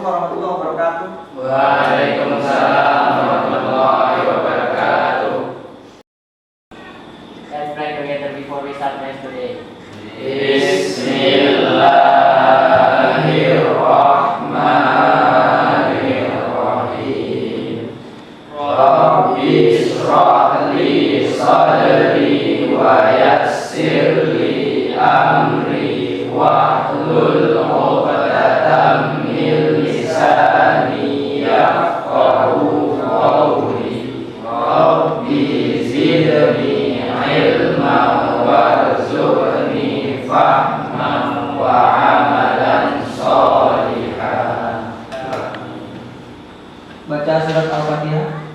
warahmatullahi wabarakatuh. Waalaikumsalam warahmatullahi wabarakatuh. Let's pray together before we start class today. Bismillahirrahmanirrahim. Rabbi shrah li sadri wa yassir li amri wahlul 'uqdatam min lisani yafqahu qawli. Rabbi zidni ilman warzuqni fahman wa amalan sholihan. Baca surat Al-Fatihah.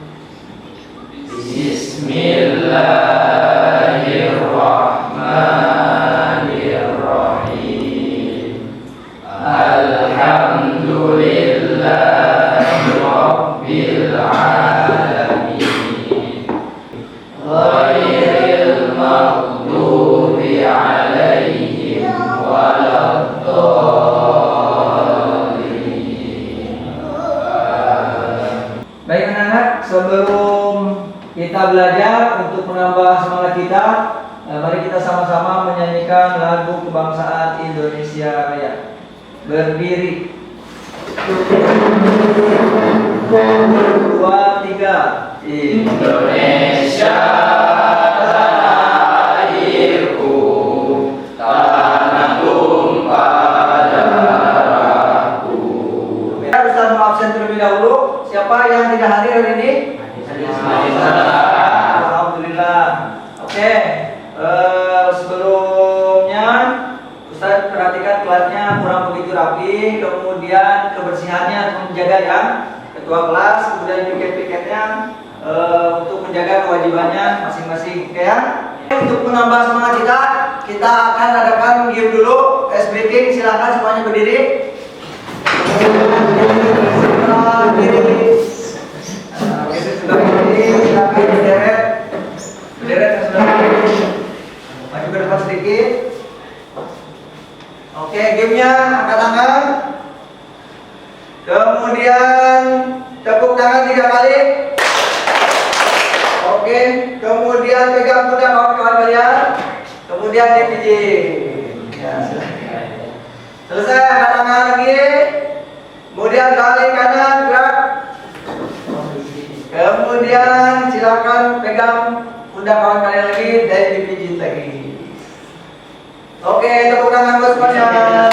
Bismillahirrahmanirrahim. Alhamdulillahi rabbil alamin. Ghairil maghdubi alaihim waladdallin. Baik anak-anak, sebelum kita belajar untuk menambah semangat kita, mari kita sama-sama menyanyikan lagu kebangsaan Indonesia Raya. Berdiri. 2, 3. Indonesia tanah airku, tanah tumpah darahku. Kita Ustaz mau absen terlebih dahulu. Siapa yang tidak hadir hari ini? Alhamdulillah. Oke. Sebelumnya Ustaz perhatikan kelasnya kurang begitu rapi, kemudian kebersihannya menjaga ya, ketua kelas, kemudian piket-piketnya untuk menjaga kewajibannya masing-masing. Oke ya. Untuk menambah semangat kita akan adakan game dulu. Ice breaking, silakan semuanya berdiri. Berdiri. Sudah berdiri, silakan berderet. Berderet yang sudah berdiri. Maju ke depan sedikit. Oke, gamenya angkat tangan. Kemudian tepuk tangan 3 kali. Oke, kemudian pegang pundak kawan-kawan kalian. Kemudian dipijit. Ya, selesai angkat tangan lagi. Kemudian balik kanan gerak. Kemudian silakan pegang pundak kawan kalian lagi dan dipijit lagi. Oke, tepuk tangan buat semuanya.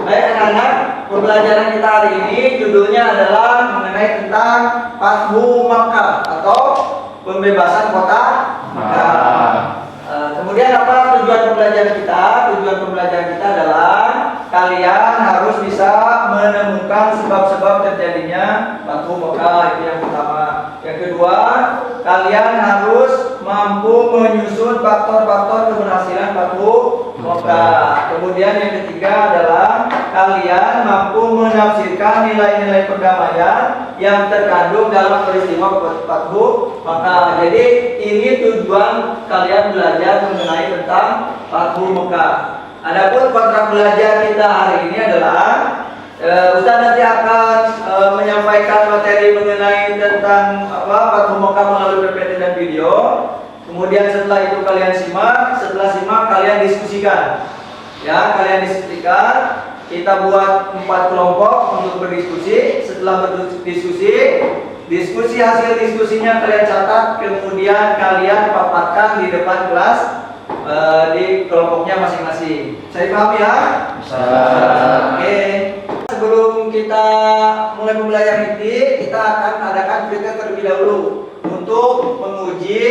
Baik anak-anak, pembelajaran kita hari ini judulnya adalah mengenai tentang Fathu Makkah atau pembebasan kota Makkah. Kemudian apa tujuan pembelajaran kita? Tujuan pembelajaran kita adalah kalian harus bisa menemukan sebab-sebab terjadinya Fathu Makkah, itu yang pertama. Yang kedua, kalian harus mampu menyusun faktor-faktor keberhasilan Fathu Makkah. Kemudian yang ketiga adalah kalian mampu menafsirkan nilai-nilai perdamaian yang terkandung dalam peristiwa Fathu Makkah. Jadi ini tujuan kalian belajar mengenai tentang Fathu Makkah. Adapun kontrak belajar kita hari ini adalah Ustaz nanti akan menyampaikan materi mengenai tentang Fathu Makkah melalui PPT dan video. Kemudian setelah itu kalian simak, setelah simak kalian diskusikan. Ya, kalian diskusikan. Kita buat 4 kelompok untuk berdiskusi. Setelah diskusi hasil diskusinya kalian catat, kemudian kalian paparkan di depan kelas di kelompoknya masing-masing. Saya paham ya? Oke. Sebelum kita mulai pembelajaran ini, kita akan adakan berita terlebih dahulu untuk menguji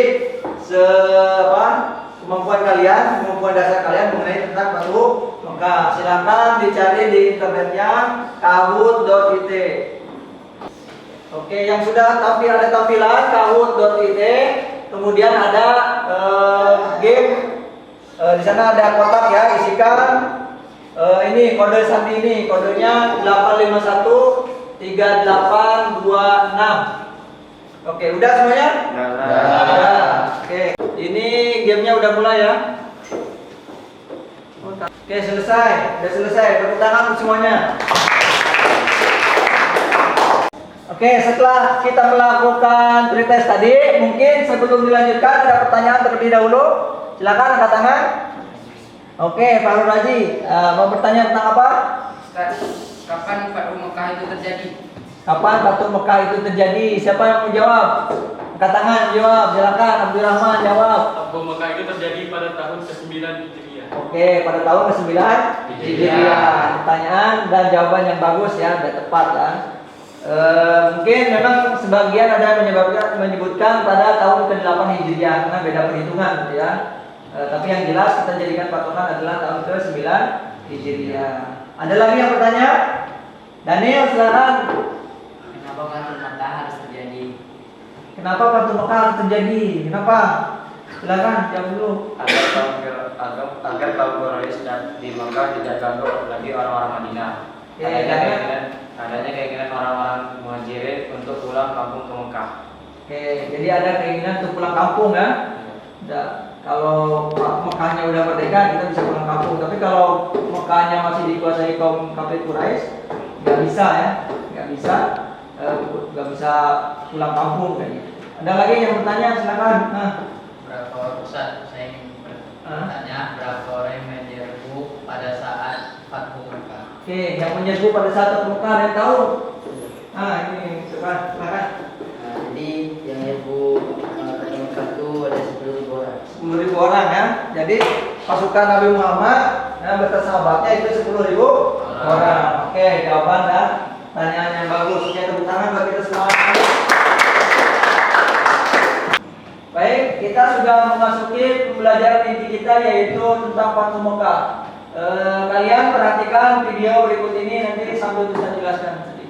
kemampuan kalian, kemampuan dasar kalian mengenai tentang Fathu Makkah. Silakan dicari di internetnya kahoot.it. Oke, yang sudah ada tampilan kahoot.it, kemudian ada game. Di sana ada kotak ya, isikan ini kode sandi ini, kodenya 8513826. Oke, udah semuanya? Udah. Oke, ini gamenya udah mulai ya. Oke, selesai. Sudah selesai. Tepuk tangan untuk semuanya. Oke, setelah kita melakukan pretest tadi, mungkin sebelum dilanjutkan ada pertanyaan terlebih dahulu. Silakan angkat tangan. Oke, Pak Raji, mau bertanya tentang apa? Ustaz, kapan Fathu Mekah itu terjadi? Kapan Fathu Mekah itu terjadi? Siapa yang mau jawab? Angkat tangan, jawab. Silakan, Abdurrahman jawab. Fathu Mekah itu terjadi pada tahun ke-9 Hijriah. Oke, pada tahun ke-9 Hijriah. Pertanyaan dan jawaban yang bagus ya, sudah tepat ya. Mungkin memang sebagian ada yang menyebutkan pada tahun ke-8 Hijriah karena beda perhitungan gitu ya. Tapi yang jelas kita jadikan patokan adalah tahun ke-9 Hijriah. Ada lagi yang bertanya? Daniel, silakan. Kenapa Fathu Mekah harus terjadi? Kenapa Fathu Mekah harus terjadi? Kenapa? Silakan jawab dulu. Agar kaum Quraisy dan di Mekah tidak ganggu lagi orang-orang Madinah. Adanya keinginan orang-orang Muhajirin untuk pulang kampung ke Mekah. Oke, jadi ada keinginan untuk pulang kampung ya. Kalau Mekahnya udah merdeka kita bisa pulang kampung. Tapi kalau Mekahnya masih dikuasai kaum kafir Quraisy, nggak bisa ya, nggak bisa pulang kampung kayaknya. Ada lagi yang bertanya? Silakan. Berapa Ustaz, saya ingin bertanya berapa orang yang menyerbu pada saat Fathu Mekah? Oke, yang menyerbu pada saat Fathu Mekah ada yang tahu? Ini silakan. Jadi yang menyerbu Fathu Mekah itu ada 10.000 orang. 10.000 orang ya. Jadi pasukan Nabi Muhammad beserta sahabatnya itu 10.000 orang. Oke, jawaban dan pertanyaan yang bagus. Oke, tepuk tangan buat kita semua. Baik, kita sudah memasuki pembelajaran inti kita yaitu tentang Fathu Mekah. Kalian perhatikan video berikut ini nanti sambil bisa jelaskan sedikit.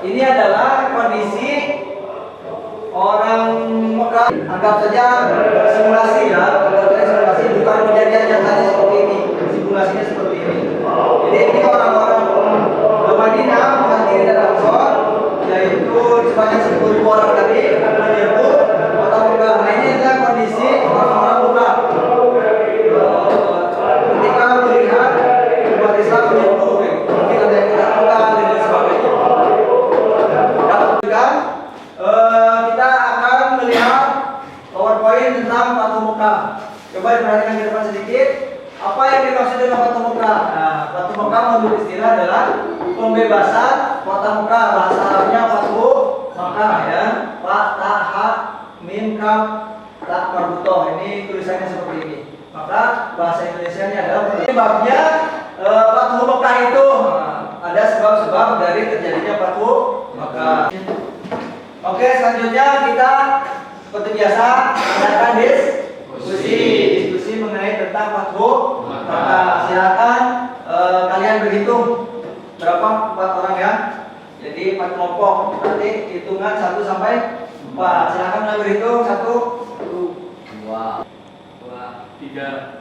Ini adalah kondisi orang Mekah. Anggap saja simulasi ya, simulasi bukan kejadian nyatanya seperti ini. Simulasinya seperti ini. Jadi ini orang-orang Madinah, Muhajirin dan Ansor, yaitu sebanyak 10.000 orang tadi menyerbu kota Mekah. Nah, ini adalah kondisi orang-orang Mekah. Ketika melihat umat Islam menyerbu, mungkin ada yang ketakutan dan sebagainya. Kita akan melihat PowerPoint tentang Fathu Mekah. Coba diperhatikan ke depan sedikit. Apa yang dimaksud dengan Fathu Mekah? Nah, Fathu Mekah menurut istilah adalah pembebasan kota Mekah. Bahasa Arabnya Fathu Mekah ya. Fatha mim kaf ta marbutoh. Ini tulisannya seperti ini. Maka bahasa Indonesianya adalah sebabnya Fathu Mekah itu ada sebab-sebab dari terjadinya Fathu Mekah. Oke, selanjutnya kita seperti biasa adakan diskusi mengenai tentang Fathu Mekah. Silakan kalian berhitung berapa 4 orang ya. Jadi 4 kelompok. Nanti hitungan 1 sampai 4. Silakan mulai berhitung 1, 2, 3.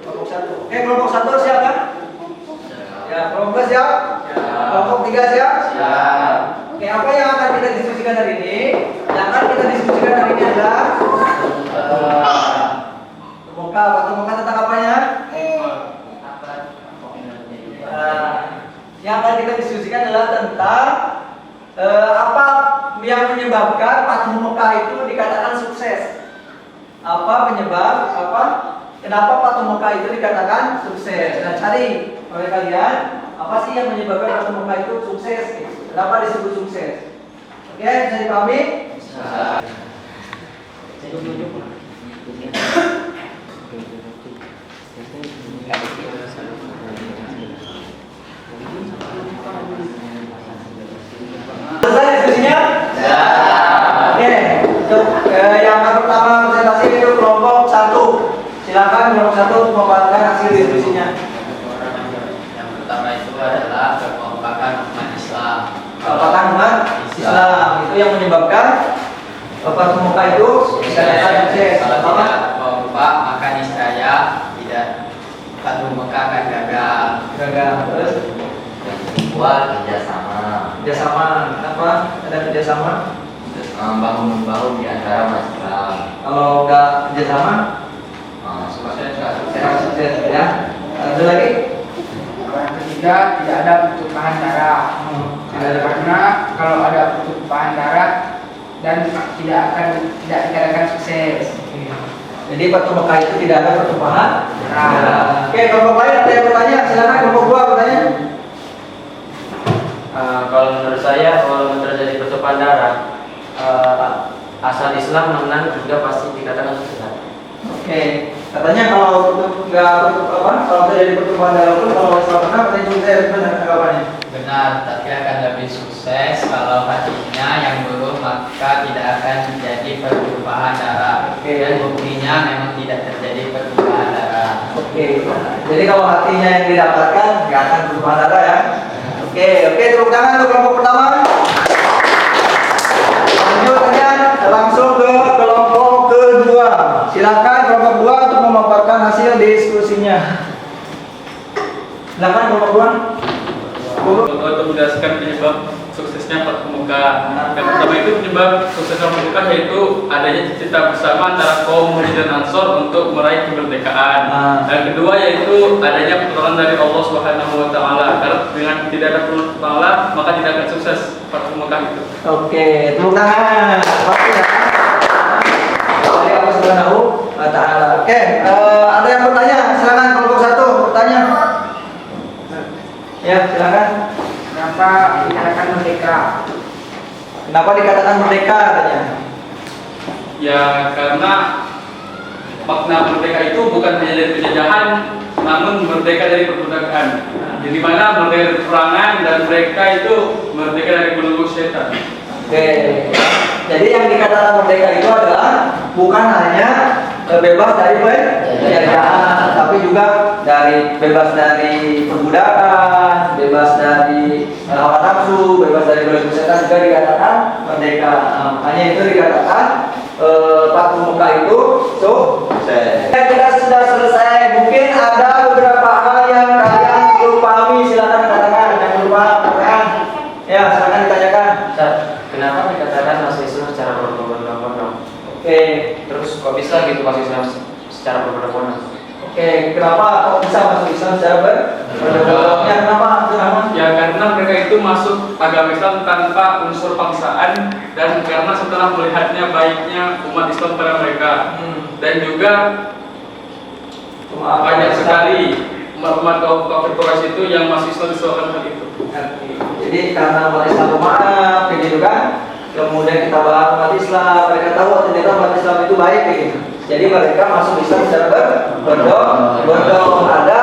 kelompok 1. Oke, kelompok 1 siap kan? Ya, kelompok 2 siap? Kelompok 3 siap? Siap. Oke, apa yang akan kita diskusikan hari ini? Yang akan kita diskusikan hari ini adalah Fathu Mekah tentang apanya? Yang akan kita diskusikan adalah tentang apa yang menyebabkan Fathu Mekah itu dikatakan sukses. Kenapa Fathu Mekah itu dikatakan sukses? Nah, cari oleh kalian apa sih yang menyebabkan Fathu Mekah itu sukses? Kenapa disebut sukses? Oke, bisa dipahami? Selesai diskusinya? Ya. Oke, untuk yang pertama presentasi itu kelompok 1. Silakan kelompok 1 untuk membacakan hasil diskusinya. Yang pertama itu adalah kekompakan umat Islam. Kekompakan umat Islam itu yang menyebabkan Fathu Mekah itu dikatakan sukses. Kalau tidak kompak maka niscaya tidak Fathu Mekah akan gagal. Terus Yang kedua kerjasama. kerjasama. Kenapa ada kerjasama? bahu membahu di antara umat Islam. Kalau nggak kerjasama, Sukses nggak saya sukses. sukses ya. Ada lagi? Yang ketiga, tidak ada pertumpahan darah. Tidak ada Karena kalau ada pertumpahan darah dan tidak dikatakan sukses. Jadi Fatu Mekah itu tidak ada pertumpahan. Nah. Oke, kelompok lain ada yang bertanya? Silakan kelompok dua bertanya. Kalau menurut saya, kalau terjadi pertumpahan darah, asal Islam menang juga pasti dikatakan sesat. Oke, katanya kalau kalau terjadi pertumpahan darah pun kalau Islam menang katanya sukses, benar anggapannya. Benar, tapi akan lebih sukses kalau hatinya yang buruk, maka tidak akan terjadi pertumpahan darah. Oke. Dan buktinya memang tidak terjadi pertumpahan darah. Oke, jadi kalau hatinya yang didapatkan nggak akan pertumpahan darah ya. Oke, tepuk tangan untuk kelompok pertama. Lanjut aja langsung ke kelompok kedua. Silakan kelompok dua untuk memaparkan hasil diskusinya. Silakan kelompok dua. Untuk menjelaskan penyebab suksesnya Fathu Mekah. Yang pertama itu penyebab suksesnya Fathu Mekah yaitu adanya cita bersama antara kaum Muhajirin dan Ansor untuk meraih kemerdekaan. Yang kedua yaitu adanya pertolongan dari Allah Subhanahu wa taala. Karena dengan tidak ada pertolongan Allah, maka tidak akan sukses Fathu Mekah itu. Oke, tepuk tangan. Pasti ya. Dari Allah Subhanahu wa taala. Oke, ada yang bertanya? Silakan kelompok satu bertanya. Ya, silakan. Kenapa dikatakan merdeka? Kenapa dikatakan merdeka katanya? Ya karena makna merdeka itu bukan hanya dari penjajahan, namun merdeka dari perbudakan. Jadi mana merdeka dari peperangan dan mereka itu merdeka dari belenggu setan. Oke. Jadi yang dikatakan merdeka itu adalah bukan hanya bebas dari penjajahan, tapi juga dari bebas dari perbudakan, bebas dari hawa nafsu, bebas dari belenggu setan juga dikatakan merdeka. Makanya itu dikatakan Fathu Mekah itu sukses. Kita sudah selesai. Mungkin ada beberapa hal yang kalian belum pahami. Silakan katakan yang belum paham. Ya, silakan ditanyakan. Ustaz, kenapa dikatakan masuk Islam secara berbondong-bondong? Oke. Terus kok bisa gitu masuk Islam secara berbondong-bondong? Oke, kenapa kok bisa masuk Islam secara berbondong-bondong? Ya, kenapa? Ya karena mereka itu masuk agama Islam tanpa unsur paksaan dan karena setelah melihatnya baiknya umat Islam pada mereka dan juga banyak sekali umat kafir Quraisy itu yang masih Islam disebabkan hal itu. Jadi karena umat Islam maaf, kayak gitu kan? Kemudian kita bahas umat Islam, mereka tahu ternyata umat Islam itu baik kayak gitu. Jadi mereka masuk Islam secara berbondong-bondong. Ada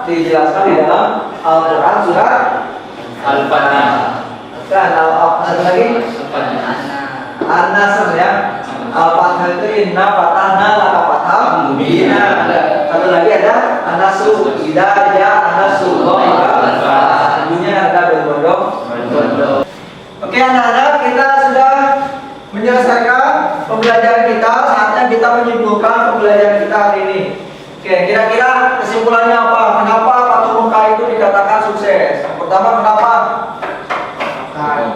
dijelaskan di dalam Al-Quran surat Al-Fatihah. kan satu lagi An-Nasr ya. Al-Fatihah itu inna fatahna laka fatham mubina. Satu lagi ada An-Nasr idza jaa An-Nasrullah. Bunyinya ada berbondong-bondong. Oke anak-anak, kita sudah menyelesaikan pembelajaran kita. Saatnya kita menyimpulkan pembelajaran kita hari ini. Oke, kira-kira kesimpulannya apa? Kenapa Fathu Mekah itu dikatakan sukses? Yang pertama, kenapa?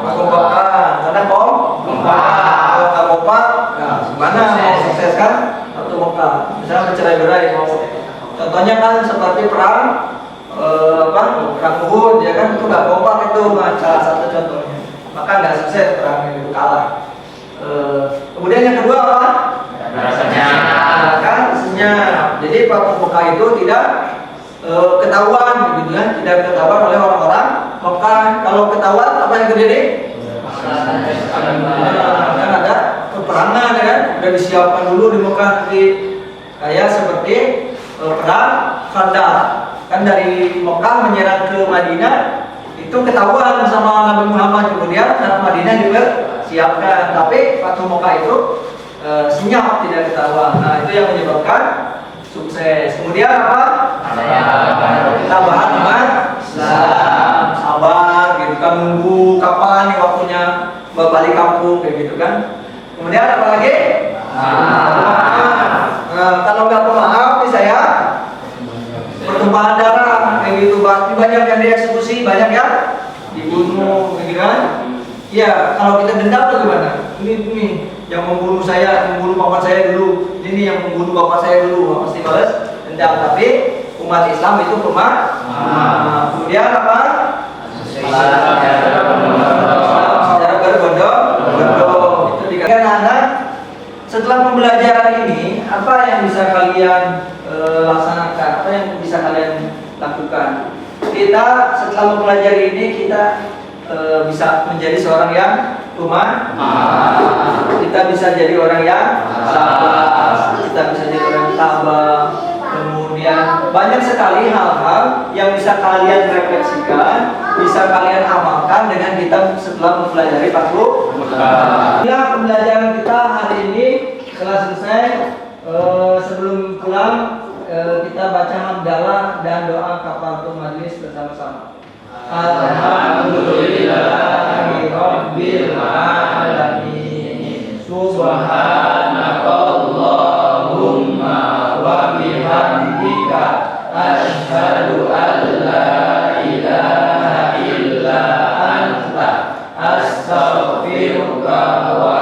Kompak. Karena kompak. Kalau nggak kompak, ya gimana mau sukses kan? Fathu Mekah. Misalnya bercerai-berai mau. Contohnya kan seperti perang perang Uhud ya kan, itu nggak kompak itu salah satu contohnya. Maka nggak sukses perang itu, kalah. Kemudian yang kedua apa? Rasanya. Kan senyap. Jadi Fathu Mekah itu tidak ketahuan gitu ya, tidak ketahuan oleh orang-orang Mekah. Kalau ketahuan apa yang terjadi? Kan ada peperangan ya kan, udah disiapkan dulu di Mekah nanti kayak seperti perang Khandaq. Kan dari Mekah menyerang ke Madinah itu ketahuan sama Nabi Muhammad, kemudian Madinah dipersiapkan. Tapi Fathu Mekah itu senyap, tidak ketahuan. Nah, itu yang menyebabkan sukses. Kemudian apa? Tambahan iman Islam, sabar gitu kan, nunggu kapan nih waktunya balik kampung kayak gitu kan. Kemudian apa lagi? Kalau nggak pemaaf nih saya pertumpahan darah kayak gitu, pasti banyak yang dieksekusi, banyak yang dibunuh, gitu kan? Iya, kalau kita dendam bagaimana? Ini paman saya dulu, ini yang membunuh bapak saya dulu, pasti balas dendam. Tapi umat Islam itu kemudian apa? Secara berbondong-bondong. Itu dikatakan anak. Setelah pembelajaran ini, apa yang bisa kalian laksanakan? Apa yang bisa kalian lakukan? Kita setelah mempelajari ini kita bisa menjadi seorang yang tuman, kita bisa jadi orang yang sabar, kita bisa jadi orang yang tabah. Kemudian banyak sekali hal-hal yang bisa kalian refleksikan, bisa kalian amalkan dengan kita setelah mempelajari Fathul Mekah. Inilah pembelajaran kita hari ini telah selesai. Sebelum pulang kita baca hamdalah dan doa kafaratul majlis bersama-sama. Alhamdulillahi Rabbil Alamin. Subhanakallahumma wa bihamdika asyhadu an la ilaha illa anta astaghfiruka wa